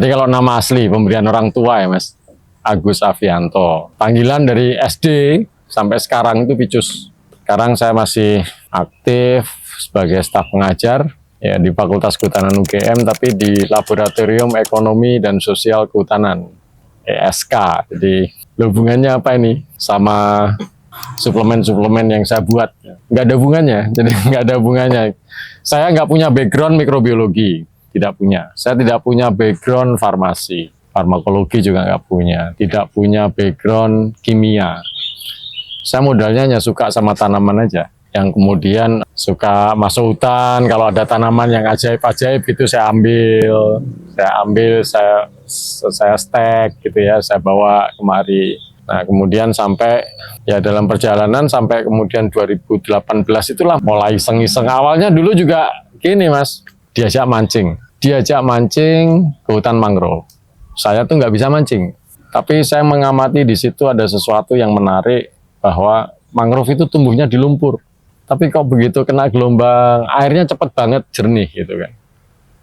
Jadi kalau nama asli pemberian orang tua ya Mas, Agus Avianto. Panggilan dari SD sampai sekarang itu Picus. Sekarang saya masih aktif sebagai staf pengajar ya di Fakultas Kehutanan UGM, tapi di Laboratorium Ekonomi dan Sosial Kehutanan (ESK). Jadi hubungannya apa ini sama suplemen-suplemen yang saya buat? Nggak ada hubungannya. Jadi nggak ada hubungannya. Saya nggak punya background mikrobiologi, tidak punya. Saya tidak punya background farmasi, farmakologi juga nggak punya. Tidak punya background kimia. Saya modalnya hanya suka sama tanaman aja, yang kemudian suka masuk hutan, kalau ada tanaman yang ajaib-ajaib gitu saya ambil, saya stek gitu ya, saya bawa kemari. Nah kemudian sampai ya dalam perjalanan sampai kemudian 2018 itulah mulai iseng-iseng. Awalnya dulu juga gini Mas, diajak mancing ke hutan mangrove. Saya tuh nggak bisa mancing, tapi saya mengamati di situ ada sesuatu yang menarik, bahwa mangrove itu tumbuhnya di lumpur, tapi kok begitu kena gelombang airnya cepat banget jernih gitu kan.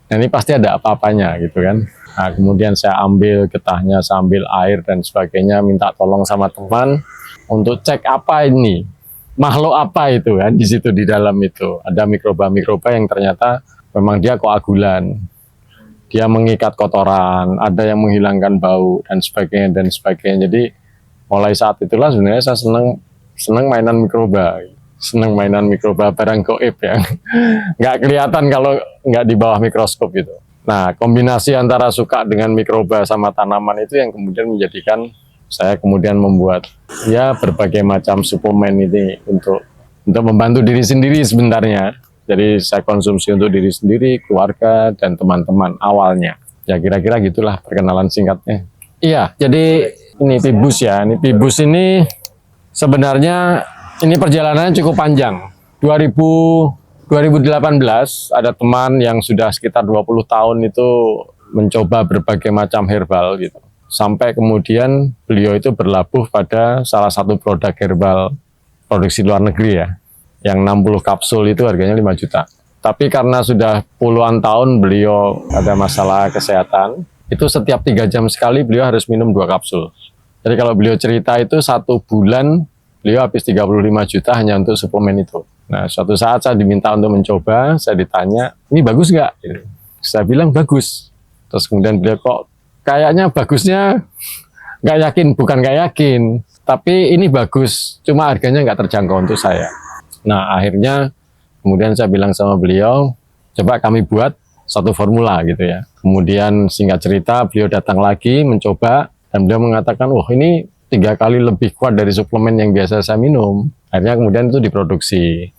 Nah, ini pasti ada apa-apanya gitu kan. Nah, kemudian saya ambil getahnya, saya ambil air dan sebagainya, minta tolong sama teman untuk cek apa ini, makhluk apa itu kan. Di situ di dalam itu ada mikroba-mikroba yang ternyata memang dia koagulan, dia mengikat kotoran, ada yang menghilangkan bau dan sebagainya. Jadi mulai saat itulah sebenarnya saya senang mainan mikroba barang goib ya. Nggak kelihatan kalau nggak di bawah mikroskop gitu. Nah, kombinasi antara suka dengan mikroba sama tanaman itu yang kemudian menjadikan saya kemudian membuat ya berbagai macam suplemen ini untuk membantu diri sendiri sebenarnya. Jadi saya konsumsi untuk diri sendiri, keluarga, dan teman-teman awalnya. Ya kira-kira gitulah perkenalan singkatnya. Iya, jadi ini Pibus ya. Ini Pibus ini sebenarnya ini perjalanannya cukup panjang. 2018 ada teman yang sudah sekitar 20 tahun itu mencoba berbagai macam herbal gitu. Sampai kemudian beliau itu berlabuh pada salah satu produk herbal produksi luar negeri ya. Yang 60 kapsul itu harganya 5 juta. Tapi karena sudah puluhan tahun beliau ada masalah kesehatan, itu setiap 3 jam sekali beliau harus minum 2 kapsul. Jadi kalau beliau cerita itu 1 bulan beliau habis 35 juta hanya untuk suplemen itu. Nah suatu saat saya diminta untuk mencoba, saya ditanya, ini bagus nggak? Saya bilang bagus. Terus kemudian beliau kok kayaknya bagusnya nggak yakin, bukan nggak yakin, tapi ini bagus, cuma harganya nggak terjangkau untuk saya. Nah akhirnya kemudian saya bilang sama beliau, coba kami buat satu formula gitu ya. Kemudian singkat cerita beliau datang lagi mencoba dan beliau mengatakan, wah ini 3 kali lebih kuat dari suplemen yang biasa saya minum. Akhirnya kemudian itu diproduksi,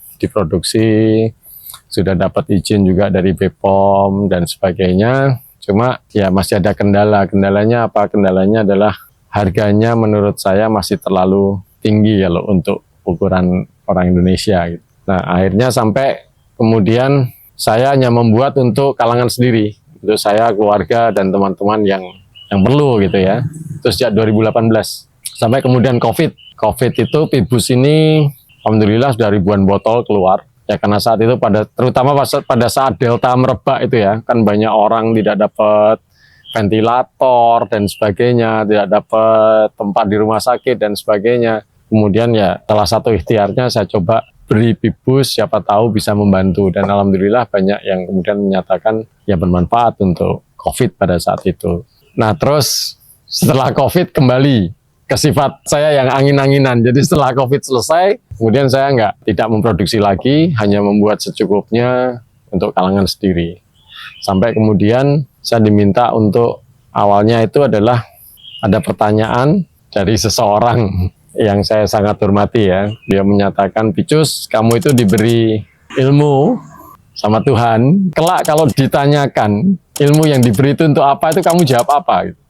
sudah dapat izin juga dari BPOM dan sebagainya. Cuma ya masih ada kendala. Kendalanya apa? Kendalanya adalah harganya menurut saya masih terlalu tinggi kalau untuk ukuran orang Indonesia gitu. Nah akhirnya sampai kemudian saya hanya membuat untuk kalangan sendiri, untuk saya, keluarga, dan teman-teman yang perlu gitu ya. Terus sejak 2018 sampai kemudian COVID itu Pibus ini alhamdulillah sudah ribuan botol keluar ya, karena saat itu terutama pada saat Delta merebak itu ya, kan banyak orang tidak dapat ventilator dan sebagainya, tidak dapat tempat di rumah sakit dan sebagainya. Kemudian ya salah satu ikhtiarnya saya coba beri Pibus, siapa tahu bisa membantu, dan alhamdulillah banyak yang kemudian menyatakan ya bermanfaat untuk COVID pada saat itu. Nah terus setelah COVID kembali ke sifat saya yang angin-anginan. Jadi setelah COVID selesai, kemudian saya tidak memproduksi lagi, hanya membuat secukupnya untuk kalangan sendiri. Sampai kemudian saya diminta untuk, awalnya itu adalah ada pertanyaan dari seseorang yang saya sangat hormati ya. Dia menyatakan, Picus, kamu itu diberi ilmu sama Tuhan. Kelak kalau ditanyakan ilmu yang diberi itu untuk apa, itu kamu jawab apa? Gitu.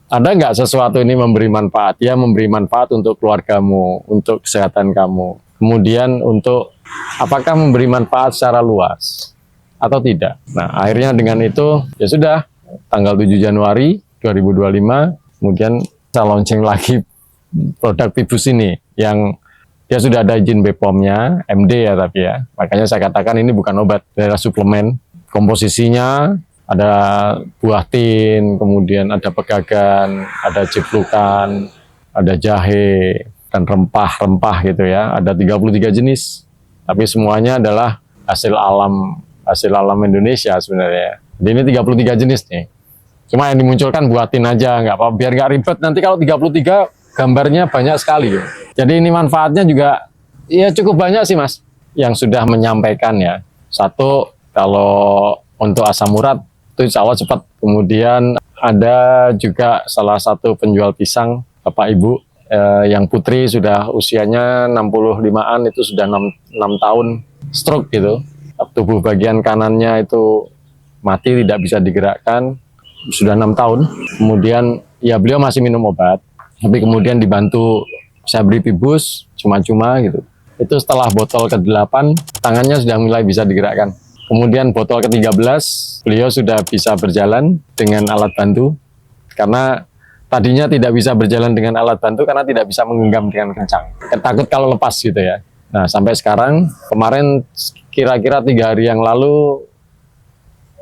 Ada nggak sesuatu ini memberi manfaat? Ya memberi manfaat untuk keluargamu, untuk kesehatan kamu. Kemudian untuk apakah memberi manfaat secara luas atau tidak? Nah akhirnya dengan itu ya sudah, tanggal 7 Januari 2025 kemudian saya launching lagi produk Pibus ini yang dia sudah ada izin BPOM-nya, MD ya tapi ya. Makanya saya katakan ini bukan obat, adalah suplemen. Komposisinya Ada buah tin, kemudian ada pegagan, ada ciplukan, ada jahe, dan rempah-rempah gitu ya. Ada 33 jenis, tapi semuanya adalah hasil alam Indonesia sebenarnya. Jadi ini 33 jenis nih. Cuma yang dimunculkan buah tin aja, nggak apa, biar nggak ribet. Nanti kalau 33 gambarnya banyak sekali. Jadi ini manfaatnya juga ya cukup banyak sih Mas, yang sudah menyampaikan ya. Satu, kalau untuk asam urat itu insya Allah cepat. Kemudian ada juga salah satu penjual pisang, Bapak Ibu, yang putri sudah usianya 65-an, itu sudah 6 tahun stroke gitu. Tubuh bagian kanannya itu mati, tidak bisa digerakkan, sudah 6 tahun. Kemudian ya beliau masih minum obat, tapi kemudian dibantu, saya beri Pibus cuma-cuma gitu. Itu setelah botol ke-8, tangannya sudah mulai bisa digerakkan. Kemudian botol ke-13, beliau sudah bisa berjalan dengan alat bantu. Karena tadinya tidak bisa berjalan dengan alat bantu karena tidak bisa menggenggam dengan kencang. Takut kalau lepas gitu ya. Nah sampai sekarang, kemarin kira-kira 3 hari yang lalu,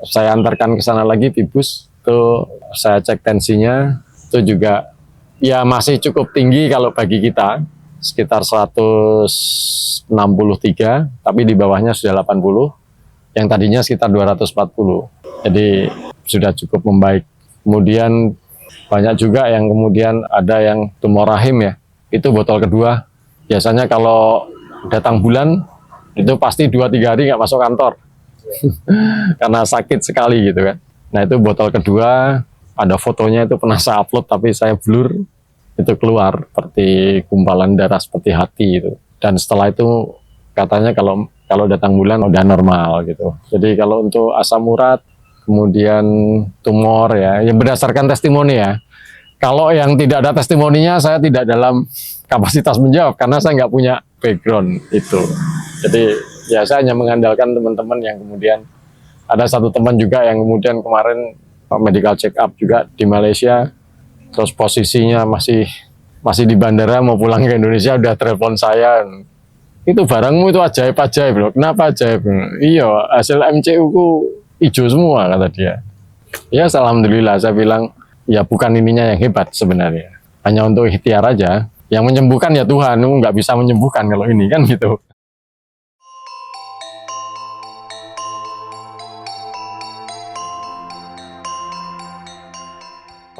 saya antarkan ke sana lagi Pibus. Itu saya cek tensinya, itu juga ya masih cukup tinggi kalau bagi kita. Sekitar 163, tapi di bawahnya sudah 80. Yang tadinya sekitar 240, jadi sudah cukup membaik. Kemudian banyak juga yang kemudian ada yang tumor rahim ya, itu botol kedua. Biasanya kalau datang bulan, itu pasti 2-3 hari nggak masuk kantor, karena sakit sekali gitu kan. Nah itu botol kedua, ada fotonya, itu pernah saya upload tapi saya blur, itu keluar seperti gumpalan darah seperti hati itu. Dan setelah itu katanya kalau datang bulan udah normal gitu. Jadi kalau untuk asam urat, kemudian tumor ya, yang berdasarkan testimoni ya. Kalau yang tidak ada testimoninya, saya tidak dalam kapasitas menjawab karena saya nggak punya background itu. Jadi ya saya hanya mengandalkan teman-teman yang kemudian, ada satu teman juga yang kemudian kemarin medical check up juga di Malaysia, terus posisinya masih di bandara mau pulang ke Indonesia, udah telepon saya. Itu barangmu itu ajaib-ajaib loh. Kenapa ajaib? Iya, hasil MCU ku hijau semua kata dia. Ya alhamdulillah, saya bilang ya bukan ininya yang hebat sebenarnya, hanya untuk ikhtiar aja. Yang menyembuhkan ya Tuhan, nggak bisa menyembuhkan kalau ini kan gitu.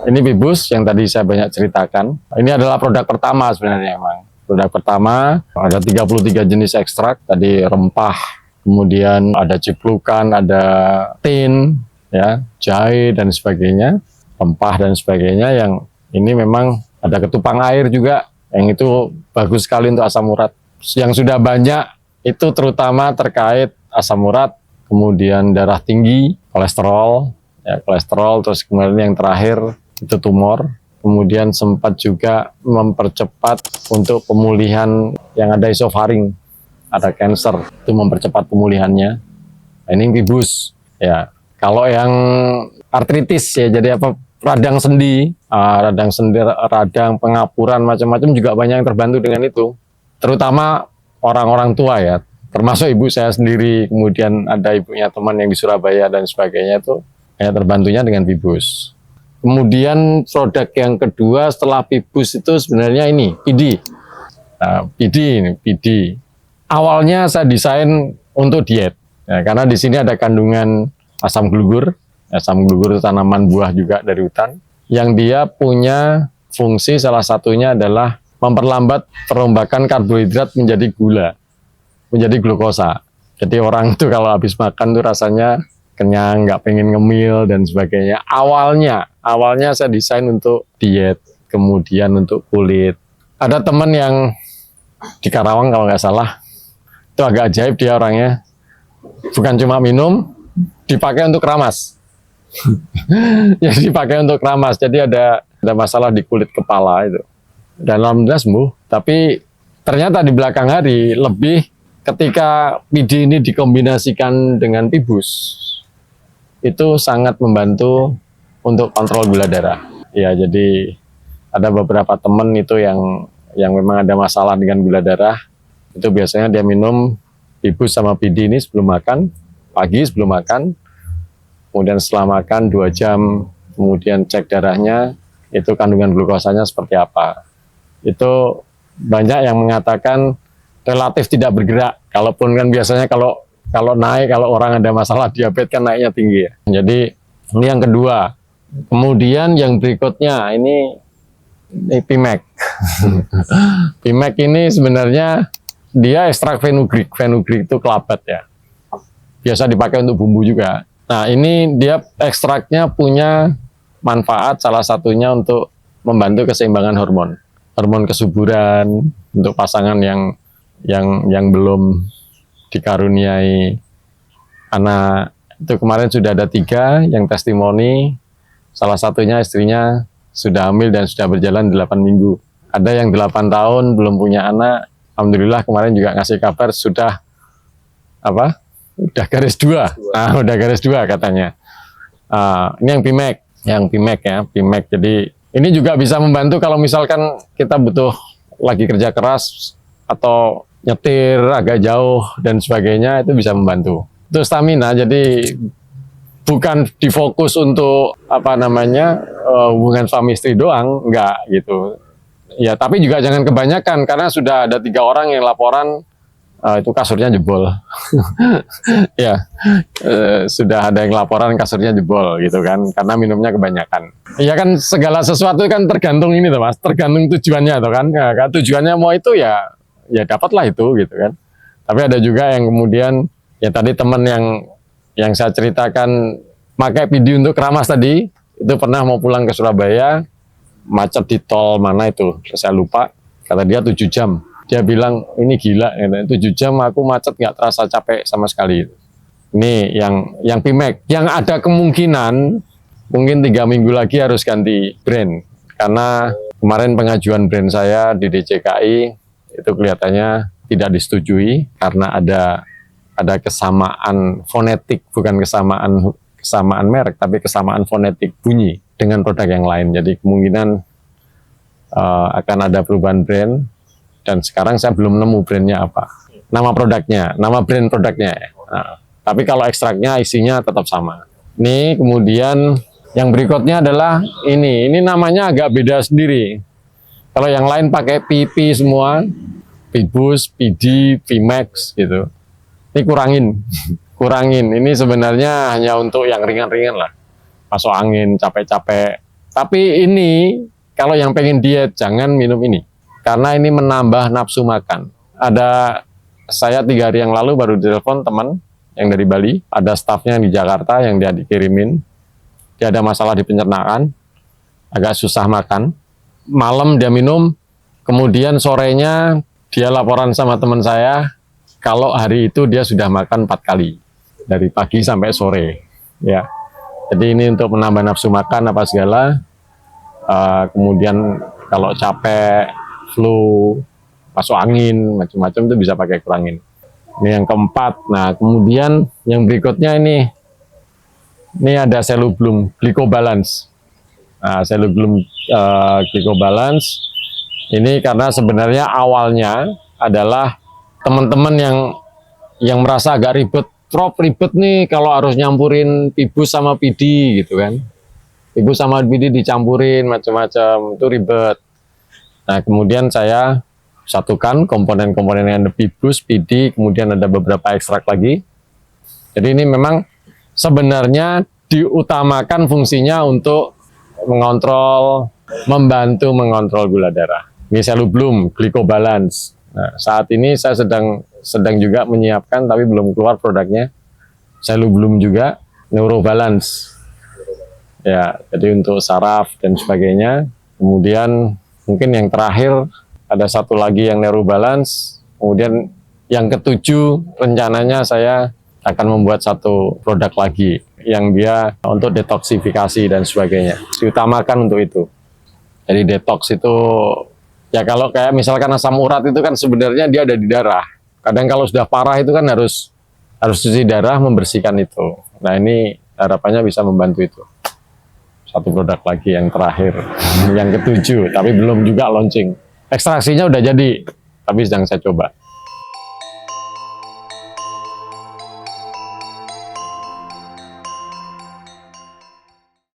Ini Pibus yang tadi saya banyak ceritakan. Ini adalah produk pertama sebenarnya emang. Produk pertama, ada 33 jenis ekstrak, tadi rempah, kemudian ada ciplukan, ada tin, ya, jahe dan sebagainya, rempah dan sebagainya, yang ini memang ada ketupang air juga, yang itu bagus sekali untuk asam urat. Yang sudah banyak itu terutama terkait asam urat, kemudian darah tinggi, kolesterol, ya, kolesterol, terus kemudian yang terakhir itu tumor. Kemudian sempat juga mempercepat untuk pemulihan yang ada isofaring, ada cancer, itu mempercepat pemulihannya. Nah, ini Pibus ya. Kalau yang artritis ya, jadi apa, radang sendi, radang pengapuran macam-macam juga banyak yang terbantu dengan itu. Terutama orang-orang tua ya, termasuk ibu saya sendiri, kemudian ada ibunya teman yang di Surabaya dan sebagainya, itu ya terbantunya dengan Pibus. Kemudian produk yang kedua setelah Pibus itu sebenarnya ini, PD. Nah, PD. Awalnya saya desain untuk diet, ya, karena di sini ada kandungan asam glugur. Asam glugur itu tanaman buah juga dari hutan, yang dia punya fungsi salah satunya adalah memperlambat perombakan karbohidrat menjadi gula, menjadi glukosa. Jadi orang itu kalau habis makan tuh rasanya kenyang, nggak pengen ngemil dan sebagainya. Awalnya saya desain untuk diet, kemudian untuk kulit. Ada teman yang di Karawang kalau nggak salah, itu agak ajaib dia orangnya. Bukan cuma minum, dipakai untuk keramas. Ya dipakai untuk keramas. Jadi ada masalah di kulit kepala itu. Dan alhamdulillah sembuh. Tapi ternyata di belakang hari lebih ketika PD ini dikombinasikan dengan Pibus, itu sangat membantu untuk kontrol gula darah. Ya, jadi ada beberapa teman itu yang memang ada masalah dengan gula darah, itu biasanya dia minum Pibus sama PD ini sebelum makan, pagi sebelum makan, kemudian setelah makan 2 jam, kemudian cek darahnya, itu kandungan glukosanya seperti apa. Itu banyak yang mengatakan relatif tidak bergerak. Kalaupun kan biasanya kalau naik, kalau orang ada masalah diabetes kan naiknya tinggi ya. Jadi ini yang kedua. Kemudian yang berikutnya ini Pimek. Pimek ini sebenarnya dia ekstrak fenugreek. Fenugreek itu kelabat ya. Biasa dipakai untuk bumbu juga. Nah ini dia ekstraknya punya manfaat, salah satunya untuk membantu keseimbangan hormon. Hormon kesuburan untuk pasangan yang belum dikaruniai anak. Itu kemarin sudah ada 3 yang testimoni. Salah satunya istrinya sudah hamil dan sudah berjalan 8 minggu. Ada yang 8 tahun belum punya anak. Alhamdulillah kemarin juga ngasih kabar sudah udah garis 2. Nah, udah garis 2 katanya. Ini yang Pimek ya, Pimek. Jadi ini juga bisa membantu kalau misalkan kita butuh lagi kerja keras atau nyetir agak jauh dan sebagainya, itu bisa membantu. Itu stamina, jadi bukan difokus untuk hubungan suami istri doang, enggak gitu. Ya, tapi juga jangan kebanyakan karena sudah ada 3 orang yang laporan itu kasurnya jebol. Ya, sudah ada yang laporan kasurnya jebol gitu kan, karena minumnya kebanyakan. Ya kan segala sesuatu kan tergantung ini tuh Mas, tergantung tujuannya tuh kan. Ya, kan tujuannya mau itu ya dapatlah itu gitu kan. Tapi ada juga yang kemudian ya tadi teman yang saya ceritakan pakai video untuk keramas tadi, itu pernah mau pulang ke Surabaya, macet di tol mana itu, saya lupa, kata dia 7 jam. Dia bilang, ini gila, 7 jam aku macet nggak terasa capek sama sekali. Ini yang Pimek, yang ada kemungkinan, mungkin 3 minggu lagi harus ganti brand. Karena kemarin pengajuan brand saya di DJKI, itu kelihatannya tidak disetujui, karena ada kesamaan fonetik, bukan kesamaan merek, tapi kesamaan fonetik bunyi dengan produk yang lain. Jadi kemungkinan akan ada perubahan brand, dan sekarang saya belum nemu brandnya apa. Nama brand produknya. Nah, tapi kalau ekstraknya isinya tetap sama. Ini kemudian yang berikutnya adalah ini namanya agak beda sendiri. Kalau yang lain pakai PP semua, Pibus, PD, Pimax gitu. Ini kurangin. Ini sebenarnya hanya untuk yang ringan-ringan lah. Masuk angin, capek-capek. Tapi ini kalau yang pengen diet jangan minum ini. Karena ini menambah nafsu makan. Saya 3 hari yang lalu baru ditelepon teman yang dari Bali. Ada stafnya di Jakarta yang dia dikirimin. Dia ada masalah di pencernaan. Agak susah makan. Malam dia minum. Kemudian sorenya dia laporan sama teman saya. Kalau hari itu dia sudah makan 4 kali. Dari pagi sampai sore. Ya. Jadi ini untuk menambah nafsu makan apa segala. Kemudian kalau capek, flu, masuk angin, macam-macam itu bisa pakai kurangin. Ini yang keempat. Nah, kemudian yang berikutnya ini ada Cellublum Glycobalance. Nah, Cellublum Glycobalance ini karena sebenarnya awalnya adalah teman-teman yang merasa agak ribet nih kalau harus nyampurin Pibus sama PD gitu kan. Pibus sama PD dicampurin macam-macam, itu ribet. Nah, kemudian saya satukan komponen-komponen yang ada Pibus, PD, kemudian ada beberapa ekstrak lagi. Jadi ini memang sebenarnya diutamakan fungsinya untuk membantu mengontrol gula darah. Ini Cellublum Glycobalance. Nah, saat ini saya sedang juga menyiapkan, tapi belum keluar produknya. Cellublum juga Neurobalance. Ya, jadi untuk saraf dan sebagainya. Kemudian mungkin yang terakhir ada satu lagi yang Neurobalance. Kemudian yang ke-7 rencananya saya akan membuat satu produk lagi yang dia untuk detoksifikasi dan sebagainya. Diutamakan untuk itu. Jadi detox itu ya kalau kayak misalkan asam urat itu kan sebenarnya dia ada di darah. Kadang kalau sudah parah itu kan harus cuci darah membersihkan itu. Nah, ini harapannya bisa membantu itu. Satu produk lagi yang terakhir, yang ke-7, tapi belum juga launching. Ekstraksinya udah jadi, tapi sedang saya coba.